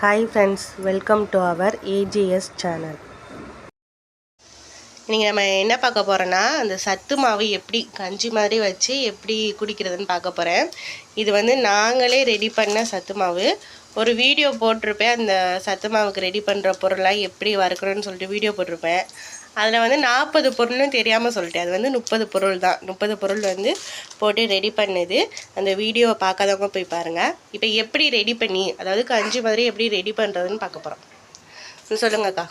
Hi friends, welcome to our AGS channel. இன்றைக்கி நம்ம என்ன பார்க்க போகிறோன்னா அந்த சத்து மாவு எப்படி கஞ்சி மாதிரி வச்சு எப்படி குடிக்கிறதுன்னு பார்க்க போகிறேன். இது வந்து நாங்களே ரெடி பண்ண சத்து மாவு. ஒரு வீடியோ போட்டிருப்பேன், அந்த சத்து மாவுக்கு ரெடி பண்ணுற பொருளாக எப்படி வறுக்கணும்னு சொல்லிட்டு வீடியோ போட்டிருப்பேன். அதில் வந்து 40 பொருள்னு தெரியாமல் சொல்லிட்டேன். அது வந்து 30 பொருள் தான். 30 பொருள் வந்து போட்டு ரெடி பண்ணது. அந்த வீடியோவை பார்க்காதவங்க போய் பாருங்கள். இப்போ எப்படி ரெடி பண்ணி, அதாவது கஞ்சி மாதிரி எப்படி ரெடி பண்ணுறதுன்னு பார்க்க போகிறோம். சொல்லுங்கக்கா.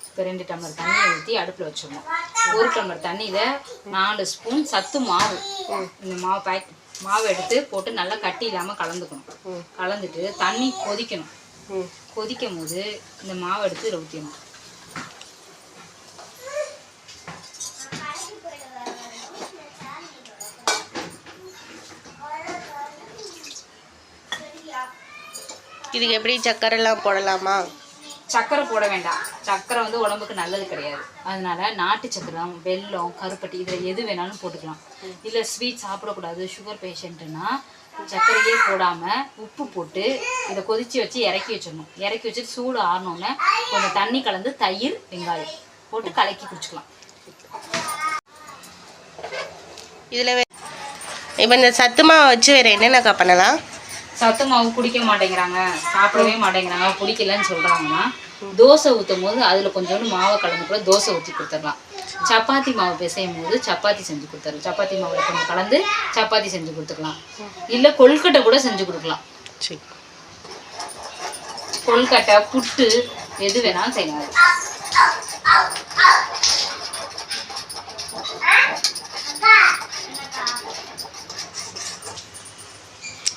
இப்போ 2 டம்ளர் தண்ணியை ஊற்றி அடுப்பில் வச்சிடணும். 1 டம்ளர் தண்ணியில் 4 ஸ்பூன் சத்து மாவு, இந்த மாவை எடுத்து போட்டு நல்லா கட்டி இல்லாமல் கலந்துக்கணும். கலந்துட்டு தண்ணி கொதிக்கணும். கொதிக்கும் போது இந்த மாவை எடுத்து இதில் ஊற்றிடணும். இதுக்கு எப்படி சர்க்கரைலாம் போடலாமா? சர்க்கரை போட வேண்டாம். சர்க்கரை வந்து உடம்புக்கு நல்லது கிடையாது. அதனால நாட்டு சர்க்கரை, வெல்லம், கருப்பட்டி இதில் எது வேணாலும் போட்டுக்கலாம். இல்லை ஸ்வீட் சாப்பிடக்கூடாது, சுகர் பேஷண்ட்டுன்னா சர்க்கரையே போடாமல் உப்பு போட்டு இதை கொதித்து வச்சு இறக்கி வச்சிடணும். இறக்கி வச்சுட்டு சூடு ஆறினோன்னே கொஞ்சம் தண்ணி கலந்து தயிர், வெங்காயம் போட்டு கலக்கி குடிச்சிக்கலாம். இதில் இப்போ இந்த சத்து மாவை வச்சு வேறு என்னென்னக்கா பண்ணலாம்? சத்து மாவு குடிக்க மாட்டேங்கிறாங்க, சாப்பிடவே மாட்டேங்கிறாங்க, பிடிக்கலன்னு சொல்கிறாங்கன்னா தோசை ஊற்றும் போது அதில் கொஞ்சோண்டு மாவை கலந்து கூட தோசை ஊற்றி கொடுத்துடலாம். சப்பாத்தி மாவு பிசையும் போது சப்பாத்தி செஞ்சு கொடுத்துடலாம். சப்பாத்தி மாவில் கொஞ்சம் கலந்து சப்பாத்தி செஞ்சு கொடுத்துக்கலாம். இல்லை கொழுக்கட்டை கூட செஞ்சு கொடுக்கலாம். கொழுக்கட்டை, புட்டு எது வேணாலும் செய்யலாம்.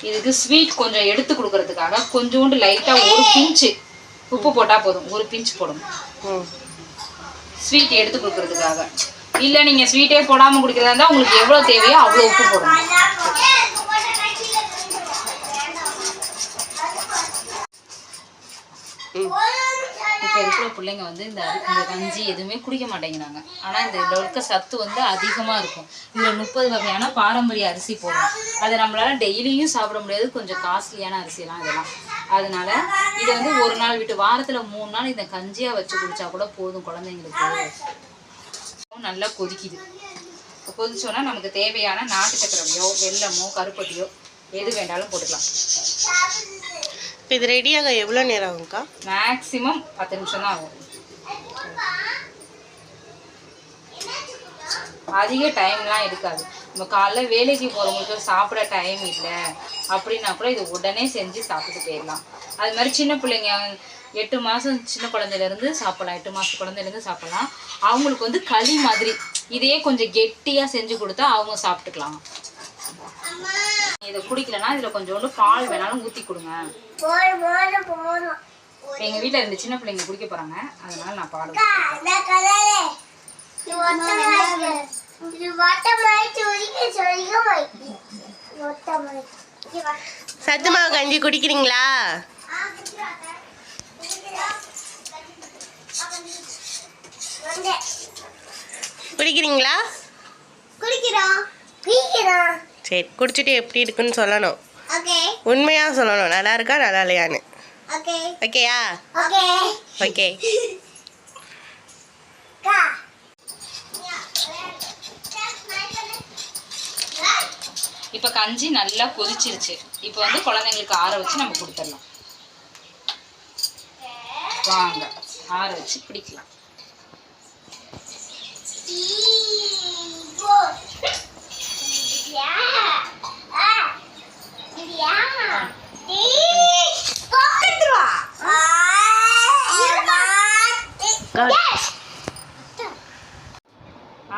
இதுக்கு ஸ்வீட் கொஞ்சம் எடுத்து கொடுக்கறதுக்காக கொஞ்சோண்டு லைட்டாக 1 பிஞ்சு உப்பு போட்டால் போதும். 1 பிஞ்ச் போடணும் ஸ்வீட் எடுத்து கொடுக்கறதுக்காக. இல்லை நீங்கள் ஸ்வீட்டே போடாமல் குடிக்கிறதா இருந்தால் உங்களுக்கு எவ்வளோ தேவையோ அவ்வளோ உப்பு போடணும். இப்போ இருக்கிற பிள்ளைங்க வந்து இந்த கஞ்சி எதுவுமே குடிக்க மாட்டேங்கிறாங்க. ஆனால் இந்த இதில் இருக்க சத்து வந்து அதிகமாக இருக்கும். இதில் 30 வகையான பாரம்பரிய அரிசி போடுறோம். அதை நம்மளால டெய்லியும் சாப்பிட முடியாது, கொஞ்சம் காஸ்ட்லியான அரிசிலாம் இதெல்லாம். அதனால இதை வந்து ஒரு நாள் விட்டு வாரத்தில் 3 நாள் இந்த கஞ்சியாக வச்சு குடித்தா கூட போதும் குழந்தைங்களுக்கு. நல்லா கொதிக்குது. கொதிச்சோன்னா நமக்கு தேவையான நாட்டு சக்கரையோ வெல்லமோ கருப்பட்டியோ எது வேண்டாலும் போட்டுக்கலாம். இப்போ இது ரெடியாக எவ்வளோ நேரம் ஆகும்க்கா? மேக்ஸிமம் 10 நிமிஷம் தான் ஆகும். அதிக டைம்லாம் எடுக்காது. நம்ம காலைல வேலைக்கு போகிறவங்களுக்கு சாப்பிட டைம் இல்லை அப்படின்னா கூட இது உடனே செஞ்சு சாப்பிட்டு போயிடலாம். அது மாதிரி சின்ன பிள்ளைங்க 8 மாதம் சின்ன குழந்தையிலேருந்து சாப்பிடலாம், 8 மாதம் குழந்தையிலேருந்து சாப்பிடலாம். அவங்களுக்கு வந்து களி மாதிரி இதையே கொஞ்சம் கெட்டியாக செஞ்சு கொடுத்தா அவங்க சாப்பிட்டுக்கலாம். இதை குடிக்கலன்னா இதில் கொஞ்சோண்டு பால் வேணாலும் ஊற்றி கொடுங்க. எங்கள் வீட்டில் 2 சின்ன பிள்ளைங்க குடிக்க போகிறாங்க, அதனால நான் பால் சத்து மாவு கஞ்சி குடிக்கிறீங்களா? குடிக்கிறீங்களா? சரி, குடிச்சிட்டு எப்படி இருக்குன்னு சொல்லணும். உண்மையா சொல்லணும், நல்லா இருக்கா நல்லா இல்லையான்னு. ஓகேயா? ஓகே. இப்போ கஞ்சி நல்லா கொதிச்சிருச்சு. இப்போ வந்து குழந்தைங்களுக்கு ஆற வச்சு நம்ம கொடுத்துடலாம். வாங்க ஆற வச்சு குடிக்கலாம்.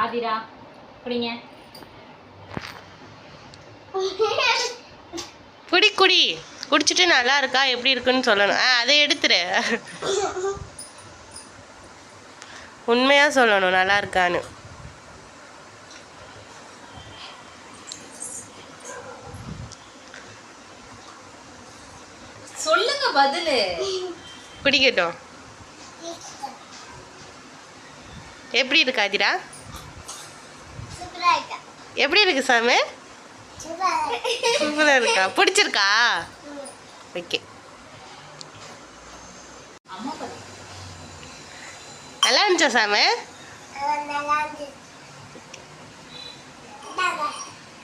ஆதிரா குடிங்க. குடி குடிச்சிட்டு நல்லா இருக்கா எப்படி இருக்குன்னு சொல்லணும். அதை எடுத்துரு. உண்மையா சொல்லணும் நல்லா இருக்கான்னு. சொல்லுங்க பதிலு. குடிக்கட்டும். எப்படி இருக்கு ஆதிரா? எப்படி இருக்கு சாமி? சூப்பராக இருக்கா? பிடிச்சிருக்கா? ஓகே. நல்லா இருந்துச்சா சாம?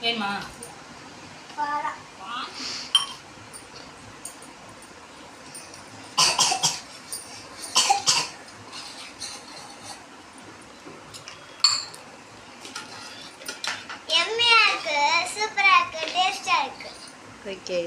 வேணுமா? எம்மியா இருக்கு, சூப்பரா இருக்கு, டேஸ்டா இருக்கு. ஓகே